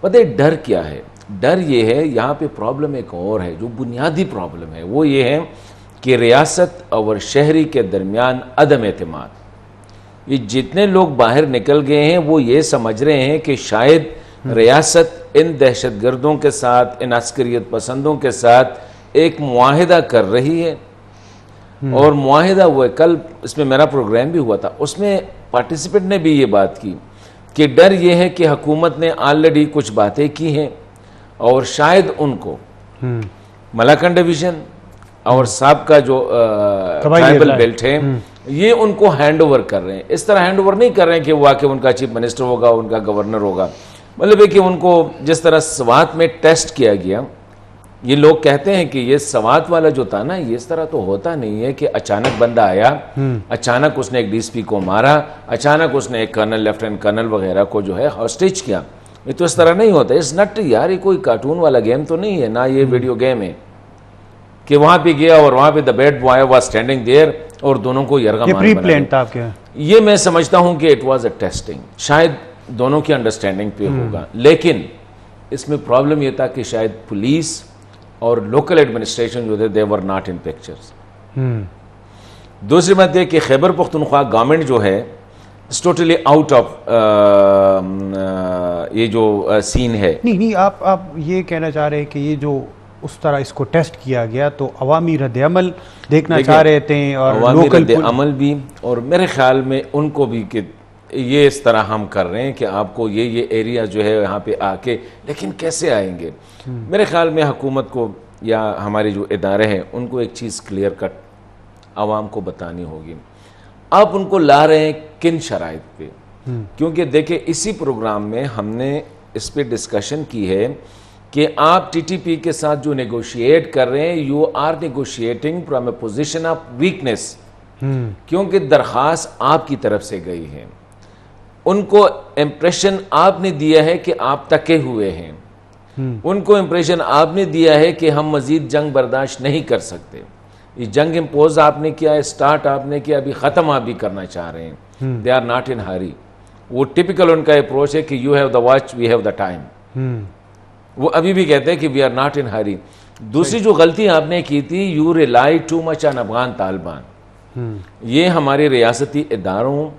پتہ ہے ڈر کیا ہے؟ ڈر یہ ہے، یہاں پہ پرابلم ایک اور ہے، جو بنیادی پرابلم ہے، وہ یہ ہے کہ ریاست اور شہری کے درمیان عدم اعتماد. یہ جتنے لوگ باہر نکل گئے ہیں وہ یہ سمجھ رہے ہیں کہ شاید ریاست ان دہشت گردوں کے ساتھ، ان عسکریت پسندوں کے ساتھ ایک معاہدہ کر رہی ہے، اور معاہدہ وہ کل اس میں میرا پروگرام بھی ہوا تھا، اس میں پارٹیسپینٹ نے بھی یہ بات کی کہ ڈر یہ ہے کہ حکومت نے آلریڈی کچھ باتیں کی ہیں اور شاید ان کو ملاکنڈ ڈویژن اور سابقہ جو ٹرائبل بیلٹ ہے یہ ان کو ہینڈ اوور کر رہے ہیں. اس طرح ہینڈ اوور نہیں کر رہے ہیں کہ وہ آ کے ان کا چیف منسٹر ہوگا، ان کا گورنر ہوگا. مطلب ہے کہ ان کو جس طرح سوات میں ٹیسٹ کیا گیا، یہ لوگ کہتے ہیں کہ یہ سوات والا جو تھا نا، یہ اس طرح تو ہوتا نہیں ہے کہ اچانک بندہ آیا، اچانک اس نے ایک ڈی ایس پی کو مارا، اچانک اس نے ایک کرنل، لیفٹیننٹ کرنل وغیرہ کو جو ہے ہاسٹیج کیا. یہ تو اس طرح نہیں ہوتا. اس نٹ یار، یہ کوئی کارٹون والا گیم تو نہیں ہے، نہ یہ ویڈیو گیم ہے کہ وہاں پہ گیا اور وہاں پہ the bad boy was standing there اور دونوں کو یرغمال پری پلان تھا آپ کے. یہ میں سمجھتا ہوں کہ اٹ واز اے ٹیسٹنگ، شاید دونوں کی انڈرسٹینڈنگ پہ ہوگا. لیکن اس میں پرابلم یہ تھا کہ شاید پولیس اور لوکل ایڈمنسٹریشن جو تھے دے ور ناٹ ان پکچرز. دوسری بات یہ کہ خیبر پختونخوا گورنمنٹ جو ہے اٹس ٹوٹلی آؤٹ آف یہ جو سین ہے. نہیں آپ یہ کہنا چاہ رہے ہیں کہ یہ جو اس طرح اس کو ٹیسٹ کیا گیا تو عوامی رد عمل دیکھنا چاہ رہے تھے، اور عوامی رد عمل بھی، اور میرے خیال میں ان کو بھی کہ یہ اس طرح ہم کر رہے ہیں کہ آپ کو یہ ایریا جو ہے یہاں پہ آ کے، لیکن کیسے آئیں گے؟ میرے خیال میں حکومت کو یا ہمارے جو ادارے ہیں ان کو ایک چیز کلیئر کٹ عوام کو بتانی ہوگی. آپ ان کو لا رہے ہیں کن شرائط پہ؟ کیونکہ دیکھیں اسی پروگرام میں ہم نے اس پہ ڈسکشن کی ہے کہ آپ ٹی ٹی پی کے ساتھ جو نیگوشیٹ کر رہے ہیں، you are negotiating from a position of weakness, کیونکہ درخواست آپ کی طرف سے گئی ہے. ان کو امپریشن آپ نے دیا ہے کہ آپ تکے ہوئے ہیں، ان کو امپریشن آپ نے دیا ہے کہ ہم مزید جنگ برداشت نہیں کر سکتے. یہ جنگ امپوز آپ نے کیا ہے، سٹارٹ آپ نے کیا، ابھی ختم آپ بھی کرنا چاہ رہے ہیں. They are not in hurry. وہ ٹپیکل ان کا اپروچ ہے کہ you have the watch, we have the time. وہ ابھی بھی کہتے ہیں کہ وی آر ناٹ ان ہری. دوسری جو غلطی آپ نے کی تھی، یو ریلائی ٹو مچ آن افغان طالبان. یہ ہمارے ریاستی اداروں،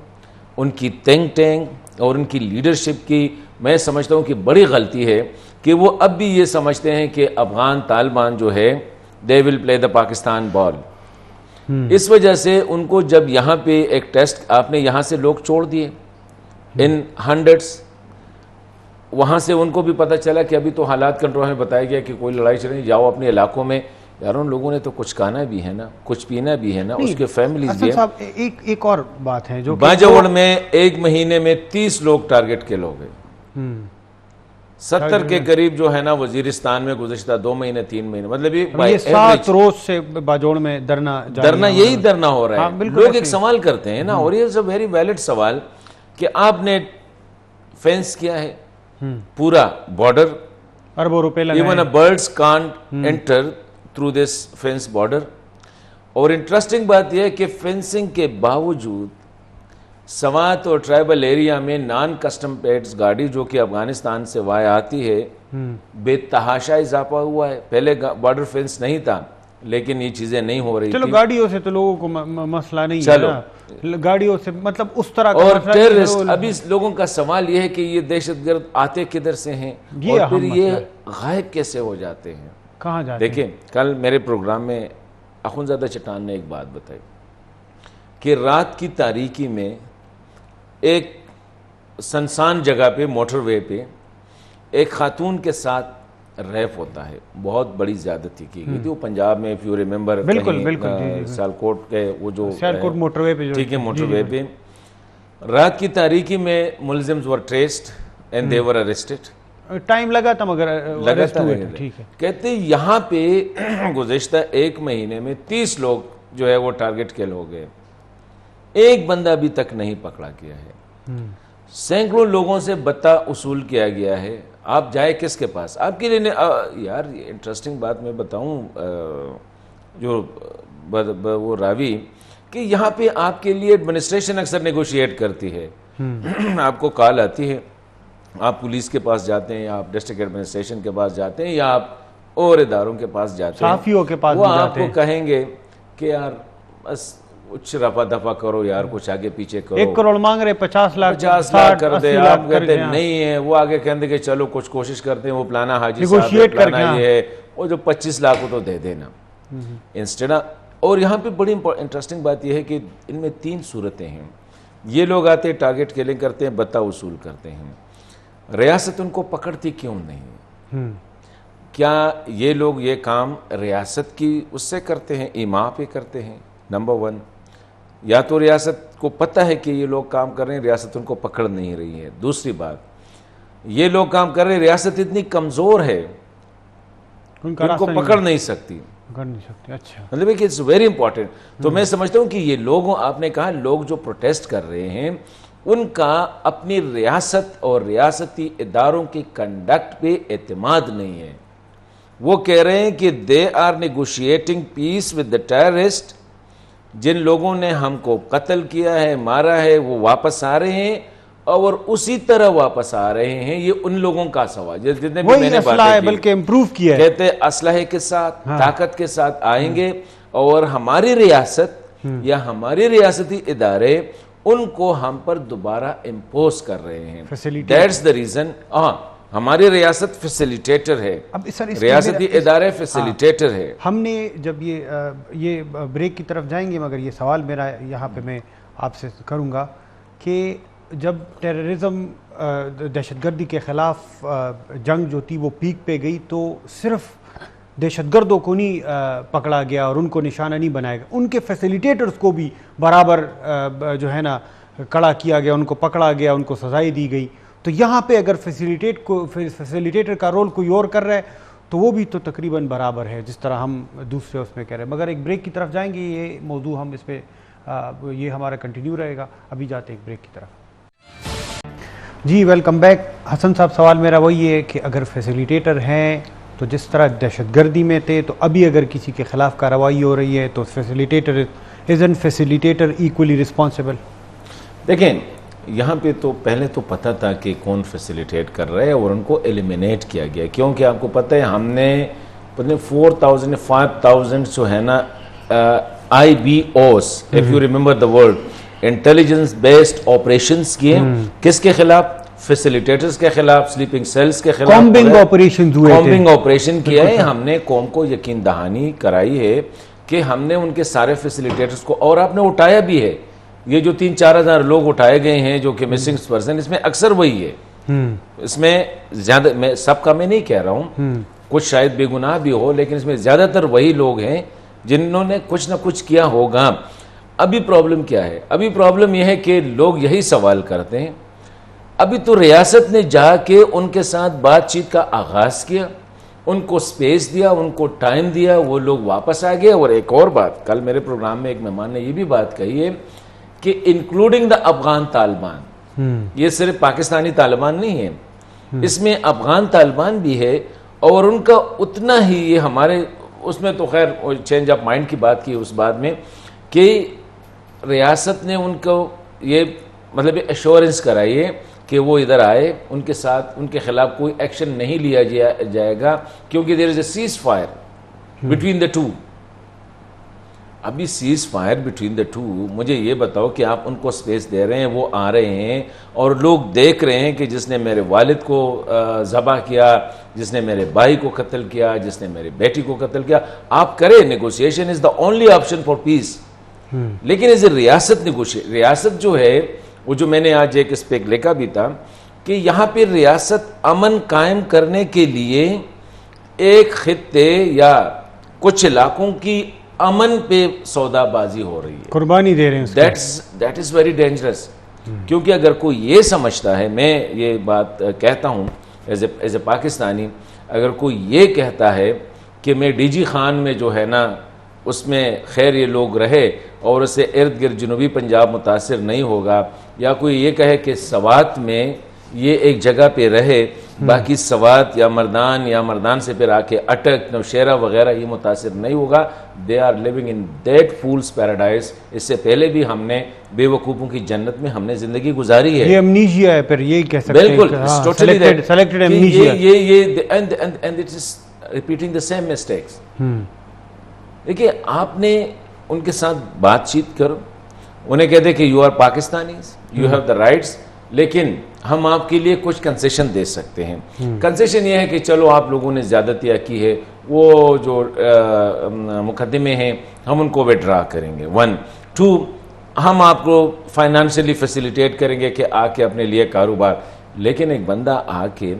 ان کی تھنک ٹینک اور ان کی لیڈرشپ کی میں سمجھتا ہوں کہ بڑی غلطی ہے کہ وہ اب بھی یہ سمجھتے ہیں کہ افغان طالبان جو ہے دے ول پلے دا پاکستان بال. اس وجہ سے ان کو جب یہاں پہ ایک ٹیسٹ آپ نے یہاں سے لوگ چھوڑ دیے ان ہنڈریڈس، وہاں سے ان کو بھی پتہ چلا کہ ابھی تو حالات کنٹرول میں، بتایا گیا کہ کوئی لڑائی چل رہی، جاؤ اپنے علاقوں میں. یار ان لوگوں نے تو کچھ کھانا بھی ہے نا، کچھ پینا بھی ہے نا، اس کے فیملیز بھی ہیں. ایک اور بات ہے جو باجوڑ میں ایک مہینے میں 30 لوگ ٹارگٹ کل ہو گئے، 70 کے قریب جو ہے نا وزیرستان میں گزشتہ 2 مہینے 3 مہینے، مطلب یہ 7 روز سے باجوڑ میں درنا یہی درنا ہو رہا ہے. لوگ ایک سوال کرتے ہیں نا، اور یہ ویری ویلڈ سوال کہ آپ نے فینس کیا ہے پورا بارڈر، اربوں روپے لگائے، even birds can't enter through this fence border. اور انٹرسٹنگ بات یہ ہے کہ فینسنگ کے باوجود سوات اور ٹرائبل ایریا میں نان کسٹم پیڈز گاڑی جو کہ افغانستان سے وائے آتی ہے، بے تحاشا اضافہ ہوا ہے. پہلے بارڈر فینس نہیں تھا، لیکن یہ چیزیں نہیں ہو رہی. چلو گاڑیوں سے تو لوگوں کو مسئلہ نہیں ہے نا، گاڑیوں سے مطلب اس طرح کا. اور ٹیررسٹ، ابھی لوگوں کا سوال یہ ہے کہ یہ دہشت گرد آتے کدھر سے ہیں اور پھر یہ غائب کیسے ہو جاتے ہیں، کہاں جاتے ہیں؟ دیکھیں کل میرے پروگرام میں اخونزادہ چٹان نے ایک بات بتائی کہ رات کی تاریکی میں ایک سنسان جگہ پہ، موٹر وے پہ، ایک خاتون کے ساتھ ریپ ہوتا ہے. بہت بڑی زیادتی کی گئی تھی. وہ پنجاب میں، if you remember، سیالکوٹ کے وہ جو سیالکوٹ موٹر وے پہ، ٹھیک ہے، موٹر وے پہ رات کی تاریکی میں ملزمز were traced and they were arrested. Time لگا تھا مگر arrest ہوئے تھے. ٹھیک ہے. کہتے یہاں پہ گزشتہ 1 مہینے میں 30 لوگ جو ہے وہ ٹارگٹ کل ہو گئے, ایک بندہ ابھی تک نہیں پکڑا گیا ہے. سینکڑوں لوگوں سے بتا وصول کیا گیا ہے. آپ جائے کس کے پاس؟ آپ کے لیے یار یہ انٹرسٹنگ بات میں بتاؤں, جو وہ راوی کہ یہاں پہ آپ کے لیے ایڈمنسٹریشن اکثر نیگوشیٹ کرتی ہے. آپ کو کال آتی ہے, آپ پولیس کے پاس جاتے ہیں, یا آپ ڈسٹرکٹ ایڈمنسٹریشن کے پاس جاتے ہیں, یا آپ اور اداروں کے پاس جاتے ہیں, صحافیوں کے پاس وہ آپ کو کہیں گے کہ یار بس کچھ رفع دفع کرو یار, کچھ آگے پیچھے کرو, 1 کروڑ مانگ رہے 50 لاکھ کر دے. آپ کہتے نہیں ہے, وہ آگے کہتے کہ چلو کچھ کوشش کرتے ہیں, وہ پلانا حاجی صاحب ہے, پلانا یہ ہے, وہ جو 25 لاکھ تو دے دینا انسٹیڈ. اور یہاں پہ بڑی انٹرسٹنگ بات یہ ہے کہ ان میں 3 صورتیں ہیں. یہ لوگ آتے ہیں, ٹارگٹ کلنگ کرتے ہیں, بتا وصول کرتے ہیں. ریاست ان کو پکڑتی کیوں نہیں؟ کیا یہ لوگ یہ کام ریاست کی اس سے کرتے ہیں, ایما پہ کرتے ہیں؟ نمبر 1. یا تو ریاست کو پتہ ہے کہ یہ لوگ کام کر رہے ہیں, ریاست ان کو پکڑ نہیں رہی ہے. دوسری بات, یہ لوگ کام کر رہے ہیں, ریاست اتنی کمزور ہے ان کو پکڑ نہیں سکتی. اچھا, مطلب ہے کہ اٹس ویری امپورٹنٹ. تو میں سمجھتا ہوں کہ یہ لوگوں, آپ نے کہا لوگ جو پروٹیسٹ کر رہے ہیں, ان کا اپنی ریاست اور ریاستی اداروں کی کنڈکٹ پہ اعتماد نہیں ہے. وہ کہہ رہے ہیں کہ they are negotiating peace with the terrorist. جن لوگوں نے ہم کو قتل کیا ہے, مارا ہے, وہ واپس آ رہے ہیں, اور اسی طرح واپس آ رہے ہیں. یہ ان لوگوں کا سوال جتنے بھی میں نے باتیں کی, بلکہ امپروو کیا ہے. کہتے اسلحے کے ساتھ, طاقت کے ساتھ آئیں گے, اور ہماری ریاست یا ہمارے ریاستی ادارے ان کو ہم پر دوبارہ امپوز کر رہے ہیں. That's the reason. ہماری ریاست فیسیلیٹیٹر ہے, ریاستی ادارے فیسیلیٹیٹر ہے. ہم نے جب یہ بریک کی طرف جائیں گے, مگر یہ سوال میرا یہاں پہ میں آپ سے کروں گا کہ جب ٹیررزم, دہشت گردی کے خلاف جنگ جو تھی وہ پیک پہ گئی, تو صرف دہشت گردوں کو نہیں پکڑا گیا اور ان کو نشانہ نہیں بنایا گیا, ان کے فیسیلیٹیٹرز کو بھی برابر جو ہے نا کڑا کیا گیا, ان کو پکڑا گیا, ان کو سزائیں دی گئی. تو یہاں پہ اگر فیسیلیٹیٹر کا رول کوئی اور کر رہا ہے تو وہ بھی تو تقریباً برابر ہے, جس طرح ہم دوسرے اس میں کہہ رہے ہیں. مگر ایک بریک کی طرف جائیں گے, یہ موضوع ہم اس پہ یہ ہمارا کنٹینیو رہے گا. ابھی جاتے ہیں ایک بریک کی طرف. جی ویلکم بیک. حسن صاحب, سوال میرا وہی ہے کہ اگر فیسیلیٹیٹر ہیں تو جس طرح دہشت گردی میں تھے, تو ابھی اگر کسی کے خلاف کارروائی ہو رہی ہے تو فیسیلیٹیٹر ایکولی رسپانسبل؟ دیکھیں, یہاں پہ تو پہلے تو پتہ تھا کہ کون فیسیلیٹیٹ کر رہے ہیں, اور ان کو ایلیمینیٹ کیا گیا, کیونکہ آپ کو پتہ ہے ہم نے 4,000 5,000 جو ہے نا IBOs, if you remember the word, intelligence based operations کیے. کس کے خلاف؟ فیسیلیٹیٹرز کے خلاف, سلیپنگ سیلز کے خلاف, کامبنگ آپریشن کیا ہے. ہم نے قوم کو یقین دہانی کرائی ہے کہ ہم نے ان کے سارے فیسیلیٹیٹرز کو, اور آپ نے اٹھایا بھی ہے. یہ جو 3-4 ہزار لوگ اٹھائے گئے ہیں جو کہ مسنگ پرسن, اس میں اکثر وہی ہے. اس میں زیادہ, میں سب کا میں نہیں کہہ رہا ہوں, کچھ شاید بے گناہ بھی ہو, لیکن اس میں زیادہ تر وہی لوگ ہیں جنہوں نے کچھ نہ کچھ کیا ہوگا. ابھی پرابلم کیا ہے؟ ابھی پرابلم یہ ہے کہ لوگ یہی سوال کرتے ہیں. ابھی تو ریاست نے جا کے ان کے ساتھ بات چیت کا آغاز کیا, ان کو سپیس دیا, ان کو ٹائم دیا, وہ لوگ واپس آ گئے. اور ایک اور بات, کل میرے پروگرام میں ایک مہمان نے یہ بھی بات کہی ہے کہ انکلوڈنگ دا افغان طالبان, یہ صرف پاکستانی طالبان نہیں ہے, اس میں افغان طالبان بھی ہے, اور ان کا اتنا ہی, یہ ہمارے اس میں تو خیر چینج آف مائنڈ کی بات کی اس بات میں کہ ریاست نے ان کو یہ مطلب ایشورنس کرائی ہے کہ وہ ادھر آئے, ان کے ساتھ ان کے خلاف کوئی ایکشن نہیں لیا جائے گا, کیونکہ there is a ceasefire between the two. ابھی ceasefire between the two, مجھے یہ بتاؤ کہ آپ ان کو سپیس دے رہے ہیں, وہ آ رہے ہیں, اور لوگ دیکھ رہے ہیں کہ جس نے میرے والد کو ذبح کیا, جس نے میرے بھائی کو قتل کیا, جس نے میری بیٹی کو قتل کیا, آپ کریں. Negotiation is the only option for peace. لیکن ایز اے ریاست ریاست جو ہے, وہ جو میں نے آج ایک اس پہ لکھا بھی تھا کہ یہاں پہ ریاست امن قائم کرنے کے لیے ایک خطے یا کچھ علاقوں کی امن پہ سودا بازی ہو رہی ہے, قربانی دے رہے ہیں. That is very dangerous. کیونکہ اگر کوئی یہ سمجھتا ہے, میں یہ بات کہتا ہوں ایز اے پاکستانی اگر کوئی یہ کہتا ہے کہ میں ڈی جی خان میں جو ہے نا اس میں خیر یہ لوگ رہے اور اس سے ارد گرد جنوبی پنجاب متاثر نہیں ہوگا، یا کوئی یہ کہے کہ سوات میں یہ ایک جگہ پہ رہے باقی سوات یا مردان سے پھر آ کے اٹک نوشیرہ وغیرہ یہ متاثر نہیں ہوگا، they are living in that fool's paradise. اس سے پہلے بھی ہم نے بے وقوفوں کی جنت میں ہم نے زندگی گزاری ہے. یہ امنیشیا ہے، پھر یہی کہہ سکتے ہیں بالکل selected امنیشیا. And it is repeating the same mistakes. دیکھیے آپ نے ان کے ساتھ بات چیت کرو، انہیں کہتے کہ you are Pakistanis, you have the rights, لیکن ہم آپ کے لیے کچھ کنسیشن دے سکتے ہیں. کنسیشن یہ ہے کہ چلو آپ لوگوں نے زیادتیاں کی ہے، وہ جو مقدمے ہیں ہم ان کو وڈرا کریں گے. 1 2 ہم آپ کو فائنانشلی فیسیلیٹیٹ کریں گے کہ آ کے اپنے لیے کاروبار. لیکن ایک بندہ آ کے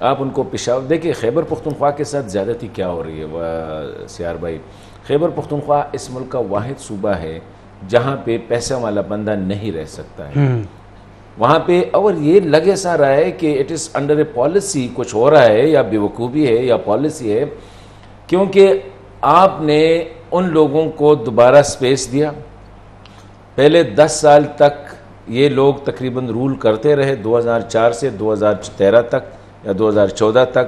آپ ان کو پشاور دیکھیں. خیبر پختونخوا کے ساتھ زیادتی کیا ہو رہی ہے سیار بھائی؟ خیبر پختونخوا اس ملک کا واحد صوبہ ہے جہاں پہ پیسہ والا بندہ نہیں رہ سکتا ہے وہاں پہ. اور یہ لگ ایسا رہا ہے کہ it is under a policy کچھ ہو رہا ہے، یا بیوقوفی ہے یا پالیسی ہے، کیونکہ آپ نے ان لوگوں کو دوبارہ سپیس دیا. پہلے 10 سال تک یہ لوگ تقریباً رول کرتے رہے، 2004 سے 2013 تک یا 2014 تک.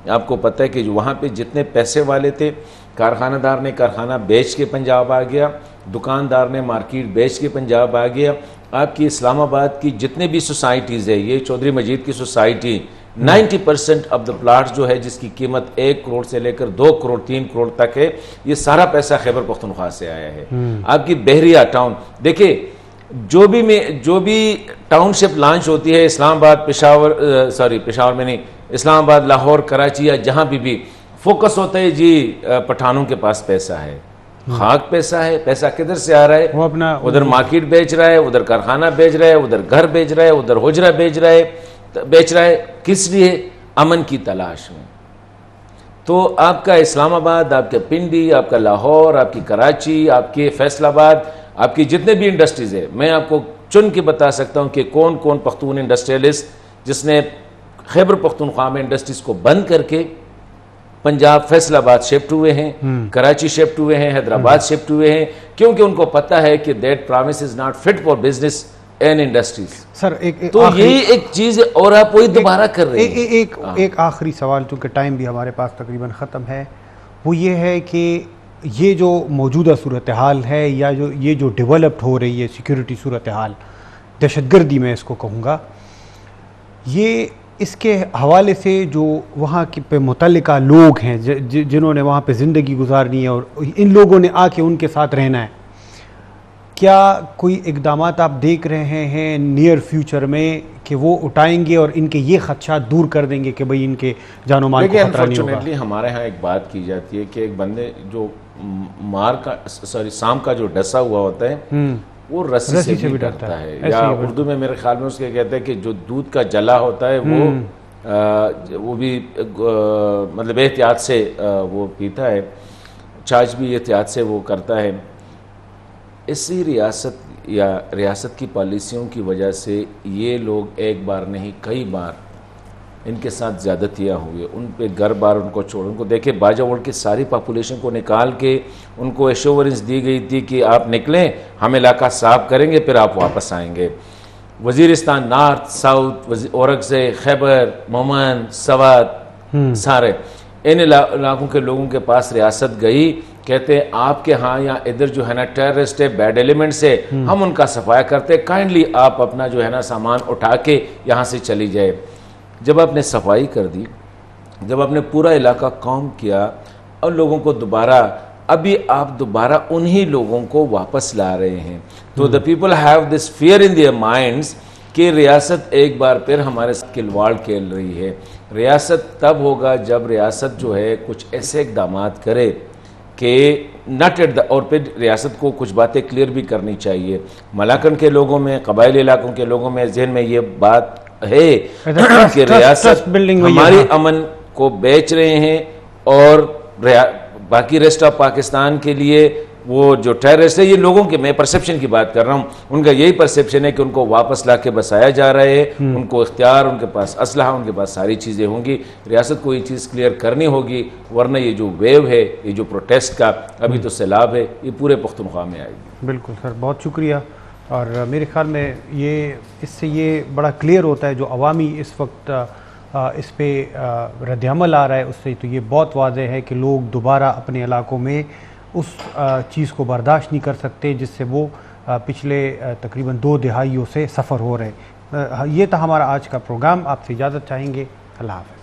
آپ کو پتہ ہے کہ وہاں پہ جتنے پیسے والے تھے، کارخانہ دار نے کارخانہ بیچ کے پنجاب آ گیا، دکاندار نے مارکیٹ بیچ کے پنجاب آ گیا. آپ کی اسلام آباد کی جتنے بھی سوسائٹیز ہے، یہ چودھری مجید کی سوسائٹی 90% آف دا پلاٹ جو ہے جس کی قیمت 1 کروڑ سے لے کر 2 کروڑ 3 کروڑ تک ہے، یہ سارا پیسہ خیبر پختونخوا سے آیا ہے. آپ کی بحریہ ٹاؤن دیکھیں، جو بھی ٹاؤن شپ لانچ ہوتی ہے اسلام آباد پشاور میں نہیں، اسلام آباد لاہور کراچی یا جہاں بھی فوکس ہوتا ہے جی پٹھانوں کے پاس پیسہ ہے. خاک پیسہ ہے. پیسہ کدھر سے آ رہا ہے؟ وہ اپنا ادھر مارکیٹ بیچ رہا ہے، ادھر کارخانہ بیچ رہا ہے، ادھر گھر بیچ رہا ہے، ادھر حجرہ بیچ رہا ہے. کس لیے؟ امن کی تلاش میں. تو آپ کا اسلام آباد، آپ کا پنڈی، آپ کا لاہور، آپ کی کراچی، آپ کے فیصل آباد، آپ کی جتنے بھی انڈسٹریز ہیں، میں آپ کو چن کے بتا سکتا ہوں کہ کون کون پختون انڈسٹریلسٹ جس نے خیبر پختونخوا میں انڈسٹریز کو بند کر کے پنجاب فیصل آباد شفٹ ہوئے ہیں، کراچی شفٹ ہوئے ہیں، حیدرآباد شفٹ ہوئے ہیں، کیونکہ ان کو پتہ ہے کہ that promise is not fit for business and industries. Sir تو یہی ایک چیز ہے اور آپ وہی دوبارہ کر رہے ہیں. ایک آخری سوال، چونکہ ٹائم بھی ہمارے پاس تقریباً ختم ہے، وہ یہ ہے کہ یہ جو موجودہ صورتحال ہے یا یہ جو ڈیولپڈ ہو رہی ہے سیکیورٹی صورتحال، دہشت گردی میں اس کو کہوں گا، یہ اس کے حوالے سے جو وہاں کے پہ متعلقہ لوگ ہیں جنہوں نے وہاں پہ زندگی گزارنی ہے اور ان لوگوں نے آ کے ان کے ساتھ رہنا ہے، کیا کوئی اقدامات آپ دیکھ رہے ہیں نیئر فیوچر میں کہ وہ اٹھائیں گے اور ان کے یہ خدشات دور کر دیں گے کہ بھئی ان کے جان و مال کو خطرہ نہیں ہوگا؟ انفارچونیٹلی ہمارے ہاں ایک بات کی جاتی ہے کہ ایک بندے جو سام کا جو ڈسا ہوا ہوتا ہے وہ رسی سے بھی ڈرتا ہے. یا اردو میں میرے خیال میں اس کے کہتے ہیں کہ جو دودھ کا جلا ہوتا ہے وہ بھی مطلب احتیاط سے وہ پیتا ہے، چاچ بھی احتیاط سے وہ کرتا ہے. اسی ریاست کی پالیسیوں کی وجہ سے یہ لوگ ایک بار نہیں کئی بار ان کے ساتھ زیادتیاں ہوئے، ان پہ گھر بار ان کو چھوڑ، ان کو دیکھے باجوڑ کی ساری پاپولیشن کو نکال کے ان کو ایشورنس دی گئی تھی کہ آپ نکلیں، ہم علاقہ صاف کریں گے، پھر آپ واپس آئیں گے. وزیرستان، نارتھ، ساؤتھ، اورکزے، خیبر، مومن، سوات، سارے ان علاقوں کے لوگوں کے پاس ریاست گئی، کہتے ہیں آپ کے ہاں یا ادھر جو ہے نا ٹیررسٹ ہے، بیڈ ایلیمنٹس ہے، ہم ان کا صفایا کرتے، کائنڈلی آپ اپنا جو ہے نا سامان اٹھا کے یہاں سے چلی جائے. جب آپ نے صفائی کر دی، جب آپ نے پورا علاقہ کام کیا اور لوگوں کو ابھی آپ دوبارہ انہی لوگوں کو واپس لا رہے ہیں. تو the people have this fear in their minds کہ ریاست ایک بار پھر ہمارے ساتھ کھلواڑ کھیل رہی ہے. ریاست تب ہوگا جب ریاست جو ہے کچھ ایسے اقدامات کرے کہ نٹ ایٹ اور پھر ریاست کو کچھ باتیں کلیئر بھی کرنی چاہیے. ملاکن کے لوگوں میں، قبائلی علاقوں کے لوگوں میں ذہن میں یہ بات ہے کہ ریاست ہماری امن کو بیچ رہے ہیں اور باقی ریسٹ آف پاکستان کے لیے وہ جو ٹیررسٹ ہے یہ لوگوں کے، میں پرسیپشن کی بات کر رہا ہوں، ان کا یہی پرسیپشن ہے کہ ان کو واپس لا کے بسایا جا رہا ہے، ان کو اختیار، ان کے پاس اسلحہ، ان کے پاس ساری چیزیں ہوں گی. ریاست کو یہ چیز کلیئر کرنی ہوگی، ورنہ یہ جو ویو ہے، یہ جو پروٹیسٹ کا ابھی تو سیلاب ہے، یہ پورے پختونخوا میں آئے گی. بالکل سر، بہت شکریہ. اور میرے خیال میں اس سے یہ بڑا کلیئر ہوتا ہے جو عوامی اس وقت اس پہ رد عمل آ رہا ہے، اس سے تو یہ بہت واضح ہے کہ لوگ دوبارہ اپنے علاقوں میں اس چیز کو برداشت نہیں کر سکتے جس سے وہ پچھلے تقریباً 2 دہائیوں سے سفر ہو رہے. یہ تھا ہمارا آج کا پروگرام. آپ سے اجازت چاہیں گے. اللہ حافظ.